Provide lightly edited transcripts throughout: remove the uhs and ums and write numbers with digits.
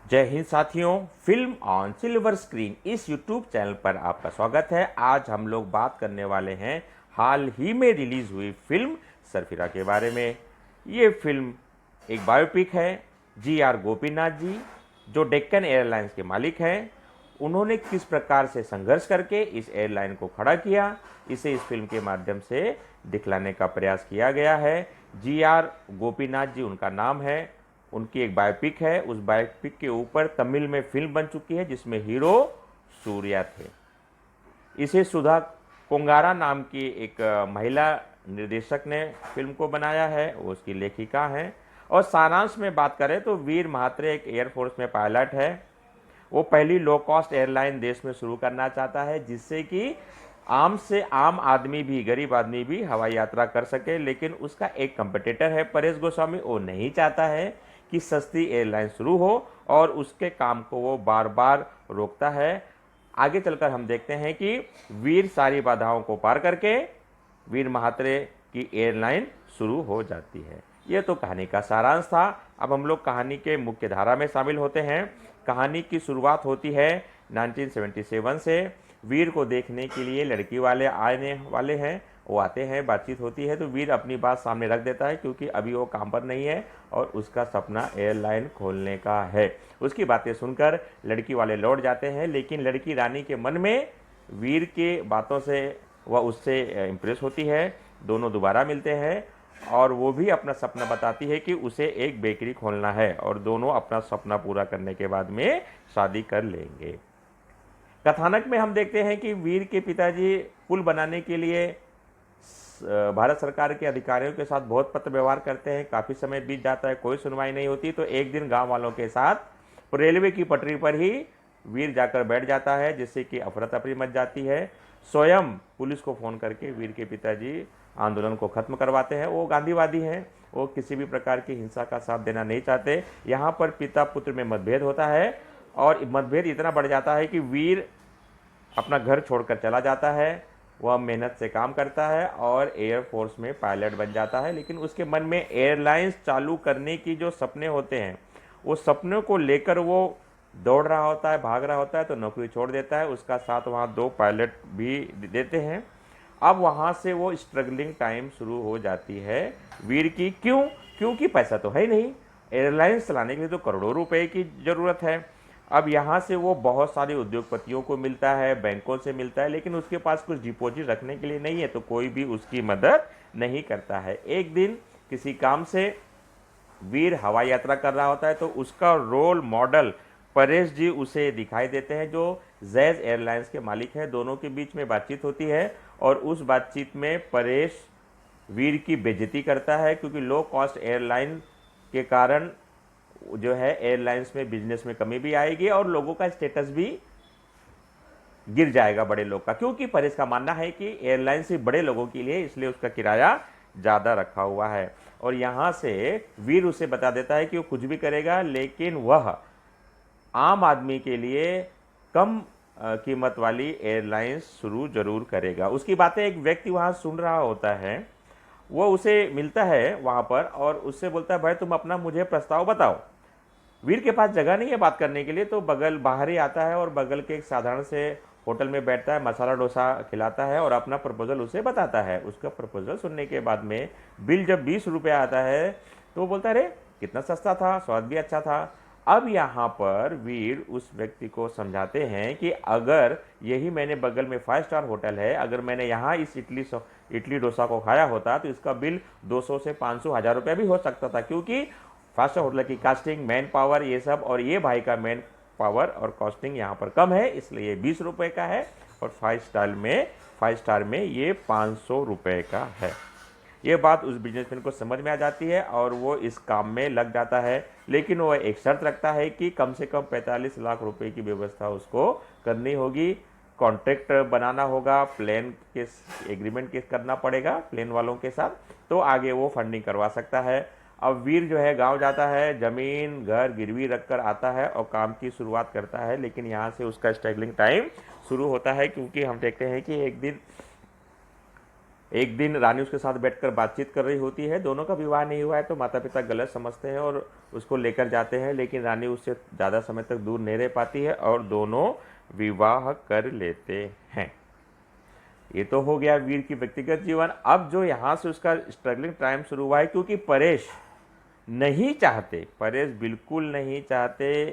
जय हिंद साथियों, film on silver screen इस यूट्यूब चैनल पर आपका स्वागत है। आज हम लोग बात करने वाले हैं हाल ही में रिलीज हुई फिल्म सरफिरा के बारे में। ये फिल्म एक बायोपिक है। जी.आर. गोपीनाथ जी, जो डेक्कन एयरलाइंस के मालिक हैं, उन्होंने किस प्रकार से संघर्ष करके इस एयरलाइन को खड़ा किया, इसे इस फिल्म के माध्यम से दिखलाने का प्रयास किया गया है। जी.आर. गोपीनाथ जी उनका नाम है। उनकी एक बायोपिक है। उस बायोपिक के ऊपर तमिल में फिल्म बन चुकी है जिसमें हीरो सूर्या थे। इसे सुधा कोंगारा नाम की एक महिला निर्देशक ने फिल्म को बनाया है, वो उसकी लेखिका हैं। और सारांश में बात करें तो वीर महात्रे एक एयरफोर्स में पायलट है। वो पहली लो कॉस्ट एयरलाइन देश में शुरू करना चाहता है जिससे कि आम से आम आदमी भी, गरीब आदमी भी हवाई यात्रा कर सके। लेकिन उसका एक कंपटीटर है परेश गोस्वामी, वो नहीं चाहता है कि सस्ती एयरलाइन शुरू हो और उसके काम को वो बार बार रोकता है। आगे चलकर हम देखते हैं कि वीर सारी बाधाओं को पार करके वीर महात्रे की एयरलाइन शुरू हो जाती है। ये तो कहानी का सारांश था। अब हम लोग कहानी के मुख्य धारा में शामिल होते हैं। कहानी की शुरुआत होती है 1977 से। वीर को देखने के लिए लड़की वाले आने वाले हैं, वो आते हैं, बातचीत होती है तो वीर अपनी बात सामने रख देता है क्योंकि अभी वो काम पर नहीं है और उसका सपना एयरलाइन खोलने का है। उसकी बातें सुनकर लड़की वाले लौट जाते हैं, लेकिन लड़की रानी के मन में वीर के बातों से वह उससे इम्प्रेस होती है। दोनों दोबारा मिलते हैं और वो भी अपना सपना बताती है कि उसे एक बेकरी खोलना है और दोनों अपना सपना पूरा करने के बाद में शादी कर लेंगे। कथानक में हम देखते हैं कि वीर के पिताजी पुल बनाने के लिए भारत सरकार के अधिकारियों के साथ बहुत पत्र व्यवहार करते हैं। काफ़ी समय बीत जाता है, कोई सुनवाई नहीं होती। तो एक दिन गांव वालों के साथ रेलवे की पटरी पर ही वीर जाकर बैठ जाता है, जिससे कि अफरा तफरी मच जाती है। स्वयं पुलिस को फ़ोन करके वीर के पिताजी आंदोलन को ख़त्म करवाते हैं। वो गांधीवादी हैं, वो किसी भी प्रकार की हिंसा का साथ देना नहीं चाहते। यहाँ पर पिता पुत्र में मतभेद होता है और मतभेद इतना बढ़ जाता है कि वीर अपना घर छोड़कर चला जाता है। वह मेहनत से काम करता है और एयरफोर्स में पायलट बन जाता है। लेकिन उसके मन में एयरलाइंस चालू करने की जो सपने होते हैं, वो सपनों को लेकर वो दौड़ रहा होता है, भाग रहा होता है, तो नौकरी छोड़ देता है। उसका साथ वहाँ 2 पायलट भी देते हैं। अब वहाँ से वो स्ट्रगलिंग टाइम शुरू हो जाती है वीर की। क्यों? क्योंकि पैसा तो है ही नहीं। एयरलाइंस चलाने के लिए तो करोड़ों रुपए की ज़रूरत है। अब यहाँ से वो बहुत सारे उद्योगपतियों को मिलता है, बैंकों से मिलता है, लेकिन उसके पास कुछ डिपॉजिट रखने के लिए नहीं है, तो कोई भी उसकी मदद नहीं करता है। एक दिन किसी काम से वीर हवाई यात्रा कर रहा होता है तो उसका रोल मॉडल परेश जी उसे दिखाई देते हैं, जो जैज एयरलाइंस के मालिक हैं। दोनों के बीच में बातचीत होती है और उस बातचीत में परेश वीर की बेइज्जती करता है क्योंकि लो कॉस्ट एयरलाइन के कारण जो है एयरलाइंस में बिजनेस में कमी भी आएगी और लोगों का स्टेटस भी गिर जाएगा, बड़े लोग का। क्योंकि परेश का मानना है कि एयरलाइन सिर्फ बड़े लोगों के लिए, इसलिए उसका किराया ज़्यादा रखा हुआ है। और यहाँ से वीर उसे बता देता है कि वो कुछ भी करेगा लेकिन वह आम आदमी के लिए कम कीमत वाली एयरलाइंस शुरू जरूर करेगा। उसकी बातें एक व्यक्ति वहाँ सुन रहा होता है। वो उसे मिलता है वहाँ पर और उससे बोलता है, भाई तुम अपना मुझे प्रस्ताव बताओ। वीर के पास जगह नहीं है बात करने के लिए, तो बगल बाहर ही आता है और बगल के एक साधारण से होटल में बैठता है, मसाला डोसा खिलाता है और अपना प्रपोजल उसे बताता है। उसका प्रपोजल सुनने के बाद में बिल जब 20 रुपये आता है तो वो बोलता है, अरे कितना सस्ता था, स्वाद भी अच्छा था। अब यहाँ पर वीर उस व्यक्ति को समझाते हैं कि अगर यही मैंने बगल में 5 स्टार होटल है, अगर मैंने यहाँ इस इडली डोसा को खाया होता तो इसका बिल 200 से 500 हज़ार रुपये भी हो सकता था। क्योंकि 5 स्टार होटल की कास्टिंग, मैन पावर, ये सब, और ये भाई का मैन पावर और कॉस्टिंग यहाँ पर कम है, इसलिए 20 रुपये का है और 5 स्टार में ये 500 रुपये का है। ये बात उस बिजनेसमैन को समझ में आ जाती है और वो इस काम में लग जाता है। लेकिन वो एक शर्त रखता है कि कम से कम 45 लाख रुपए की व्यवस्था उसको करनी होगी। कॉन्ट्रैक्ट बनाना होगा, प्लेन के एग्रीमेंट के करना पड़ेगा प्लेन वालों के साथ, तो आगे वो फंडिंग करवा सकता है। अब वीर जो है गांव जाता है, ज़मीन घर गिरवी रख कर आता है और काम की शुरुआत करता है। लेकिन यहाँ से उसका स्ट्रगलिंग टाइम शुरू होता है क्योंकि हम देखते हैं कि एक दिन एक दिन रानी उसके साथ बैठकर बातचीत कर रही होती है, दोनों का विवाह नहीं हुआ है तो माता पिता गलत समझते हैं और उसको लेकर जाते हैं, लेकिन रानी उससे ज़्यादा समय तक दूर नहीं रह पाती है और दोनों विवाह कर लेते हैं। ये तो हो गया वीर की व्यक्तिगत जीवन। अब जो यहाँ से उसका स्ट्रगलिंग टाइम शुरू हुआ है, क्योंकि परेश बिल्कुल नहीं चाहते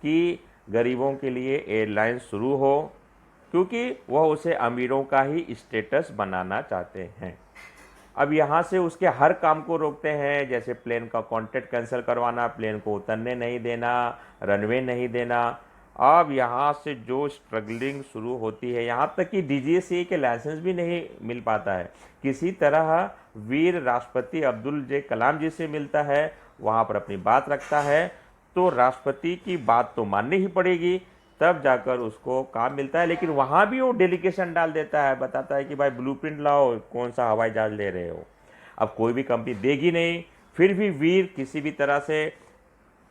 कि गरीबों के लिए एयरलाइन शुरू हो, क्योंकि वह उसे अमीरों का ही स्टेटस बनाना चाहते हैं। अब यहाँ से उसके हर काम को रोकते हैं, जैसे प्लेन का कॉन्ट्रैक्ट कैंसिल करवाना, प्लेन को उतरने नहीं देना, रनवे नहीं देना। अब यहाँ से जो स्ट्रगलिंग शुरू होती है, यहाँ तक कि डीजीसीए के लाइसेंस भी नहीं मिल पाता है। किसी तरह वीर राष्ट्रपति अब्दुल जे कलाम जी से मिलता है, वहाँ पर अपनी बात रखता है, तो राष्ट्रपति की बात तो माननी ही पड़ेगी, तब जाकर उसको काम मिलता है। लेकिन वहाँ भी वो डेलीगेशन डाल देता है, बताता है कि भाई ब्लूप्रिंट लाओ, कौन सा हवाई जहाज ले रहे हो। अब कोई भी कंपनी देगी नहीं, फिर भी वीर किसी भी तरह से,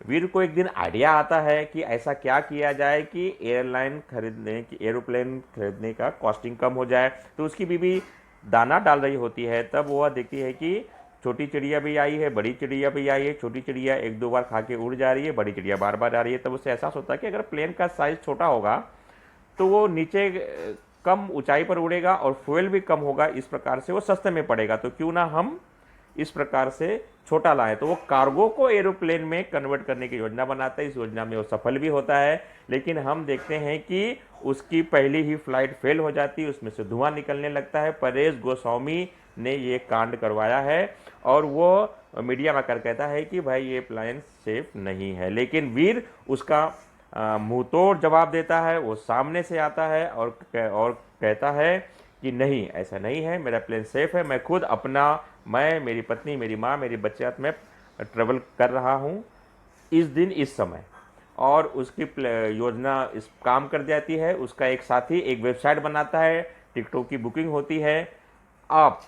वीर को एक दिन आइडिया आता है कि ऐसा क्या किया जाए कि एरोप्लेन खरीदने का कॉस्टिंग कम हो जाए। तो उसकी बीवी दाना डाल रही होती है, तब वह देखती है कि छोटी चिड़िया भी आई है, बड़ी चिड़िया भी आई है, छोटी चिड़िया एक दो बार खा के उड़ जा रही है, बड़ी चिड़िया बार बार आ रही है। तब उसे एहसास होता है कि अगर प्लेन का साइज़ छोटा होगा तो वो नीचे कम ऊंचाई पर उड़ेगा और फ्यूल भी कम होगा, इस प्रकार से वो सस्ते में पड़ेगा, तो क्यों ना हम इस प्रकार से छोटा लाएं। तो वो कार्गो को एरोप्लेन में कन्वर्ट करने की योजना बनाता है। इस योजना में वो सफल भी होता है, लेकिन हम देखते हैं कि उसकी पहली ही फ्लाइट फेल हो जाती है, उसमें से धुआं निकलने लगता है। परेश गोस्वामी ने ये कांड करवाया है और वो मीडिया में कर कहता है कि भाई ये प्लेन सेफ नहीं है, लेकिन वीर उसका मुंह तोड़ जवाब देता है। वो सामने से आता है और कहता है कि नहीं, ऐसा नहीं है, मेरा प्लेन सेफ है, मैं खुद मैं, मेरी पत्नी, मेरी माँ, मेरी बच्चे साथ में ट्रेवल कर रहा हूँ इस दिन इस समय। और उसकी योजना इस काम कर जाती है। उसका एक साथी एक वेबसाइट बनाता है, टिकटों की बुकिंग होती है। आप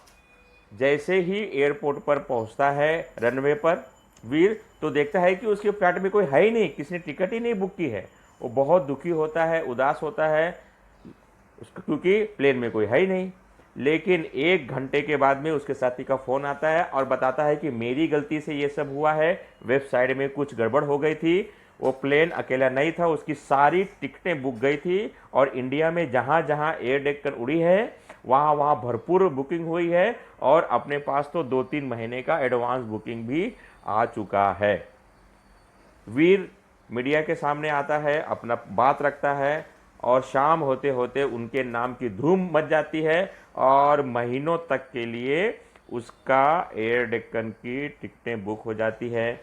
जैसे ही एयरपोर्ट पर पहुंचता है रनवे पर वीर, तो देखता है कि उसके फ्लाइट में कोई है ही नहीं, किसी ने टिकट ही नहीं बुक की है। वो बहुत दुखी होता है, उदास होता है, क्योंकि प्लेन में कोई है ही नहीं। लेकिन 1 घंटे के बाद में उसके साथी का फ़ोन आता है और बताता है कि मेरी गलती से ये सब हुआ है, वेबसाइट में कुछ गड़बड़ हो गई थी, वो प्लेन अकेला नहीं था, उसकी सारी टिकटें बुक गई थी और इंडिया में जहाँ जहाँ एयर डेक्कन उड़ी है वहाँ वहाँ भरपूर बुकिंग हुई है और अपने पास तो 2-3 महीने का एडवांस बुकिंग भी आ चुका है। वीर मीडिया के सामने आता है, अपना बात रखता है और शाम होते होते उनके नाम की धूम मच जाती है और महीनों तक के लिए उसका एयर डेक्कन की टिकटें बुक हो जाती है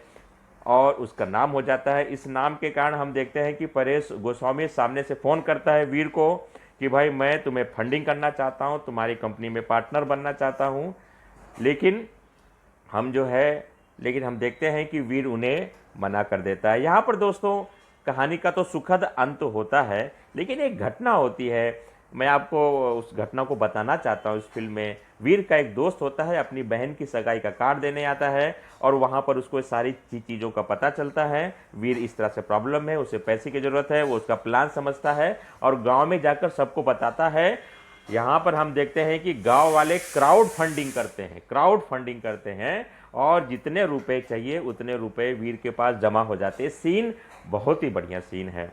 और उसका नाम हो जाता है। इस नाम के कारण हम देखते हैं कि परेश गोस्वामी सामने से फ़ोन करता है वीर को कि भाई मैं तुम्हें फंडिंग करना चाहता हूँ, तुम्हारी कंपनी में पार्टनर बनना चाहता हूँ, लेकिन हम देखते हैं कि वीर उन्हें मना कर देता है। यहाँ पर दोस्तों कहानी का तो सुखद अंत होता है, लेकिन एक घटना होती है, मैं आपको उस घटना को बताना चाहता हूँ। इस फिल्म में वीर का एक दोस्त होता है, अपनी बहन की सगाई का कार्ड देने आता है और वहाँ पर उसको सारी चीज़ों का पता चलता है। वीर इस तरह से प्रॉब्लम है, उसे पैसे की ज़रूरत है, वो उसका प्लान समझता है और गांव में जाकर सबको बताता है। यहाँ पर हम देखते हैं कि गांव वाले क्राउड फंडिंग करते हैं और जितने रुपए चाहिए उतने रुपए वीर के पास जमा हो जाते हैं। सीन बहुत ही बढ़िया सीन है,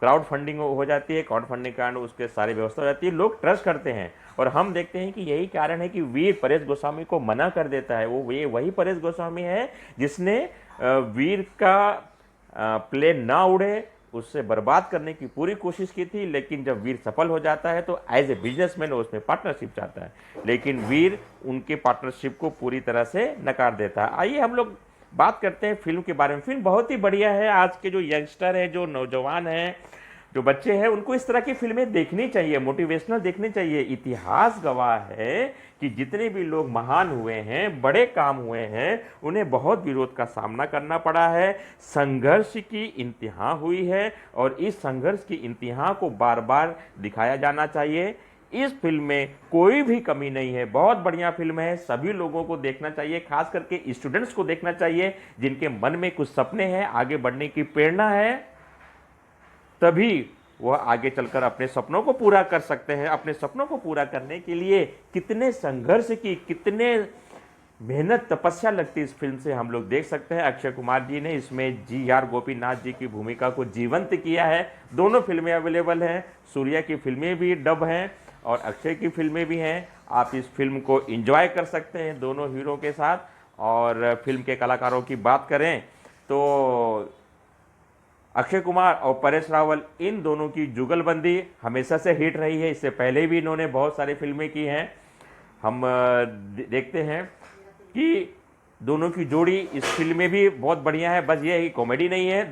क्राउड फंडिंग हो जाती है, क्राउड फंडिंग के कारण उसके सारी व्यवस्था हो जाती है, लोग ट्रस्ट करते हैं और हम देखते हैं कि यही कारण है कि वीर परेश गोस्वामी को मना कर देता है। वही परेश गोस्वामी है जिसने वीर का प्लेन ना उड़े उससे बर्बाद करने की पूरी कोशिश की थी, लेकिन जब वीर सफल हो जाता है तो एज ए बिजनेसमैन उसमें पार्टनरशिप चाहता है, लेकिन वीर उनके पार्टनरशिप को पूरी तरह से नकार देता है। आइए हम लोग बात करते हैं फिल्म के बारे में। फिल्म बहुत ही बढ़िया है। आज के जो यंगस्टर हैं, जो नौजवान हैं, जो बच्चे हैं, उनको इस तरह की फिल्में देखनी चाहिए, मोटिवेशनल देखनी चाहिए। इतिहास गवाह है कि जितने भी लोग महान हुए हैं, बड़े काम हुए हैं, उन्हें बहुत विरोध का सामना करना पड़ा है, संघर्ष की इंतहा हुई है और इस संघर्ष की इंतहा को बार बार दिखाया जाना चाहिए। इस फिल्म में कोई भी कमी नहीं है, बहुत बढ़िया फिल्म है, सभी लोगों को देखना चाहिए, खास करके स्टूडेंट्स को देखना चाहिए जिनके मन में कुछ सपने हैं, आगे बढ़ने की प्रेरणा है, तभी वह आगे चलकर अपने सपनों को पूरा कर सकते हैं। अपने सपनों को पूरा करने के लिए कितने संघर्ष की, कितने मेहनत तपस्या लगती इस फिल्म से हम लोग देख सकते हैं। अक्षय कुमार जी ने इसमें GR गोपीनाथ जी की भूमिका को जीवंत किया है। दोनों फिल्में अवेलेबल हैं, सूर्या की फिल्में भी डब हैं और अक्षय की फिल्में भी हैं। आप इस फिल्म को एंजॉय कर सकते हैं दोनों हीरो के साथ। और फिल्म के कलाकारों की बात करें तो अक्षय कुमार और परेश रावल, इन दोनों की जुगलबंदी हमेशा से हिट रही है। इससे पहले भी इन्होंने बहुत सारी फिल्में की हैं। हम देखते हैं कि दोनों की जोड़ी इस फिल्म में भी बहुत बढ़िया है। बस ये है कि कॉमेडी नहीं है।